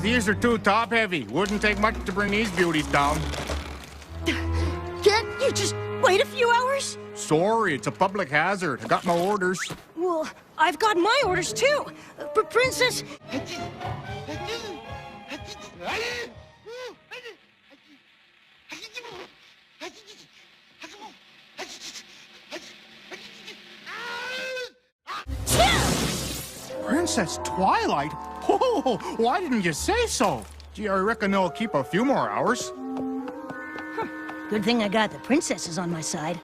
These are too top-heavy. Wouldn't take much to bring these beauties down. Can't you just wait a few hours? Sorry, it's a public hazard. I got my orders. Well, I've got my orders too. But Princess... Princess Twilight? Oh, why didn't you say so? Gee, I reckon they'll keep a few more hours. Good thing I got the princesses on my side.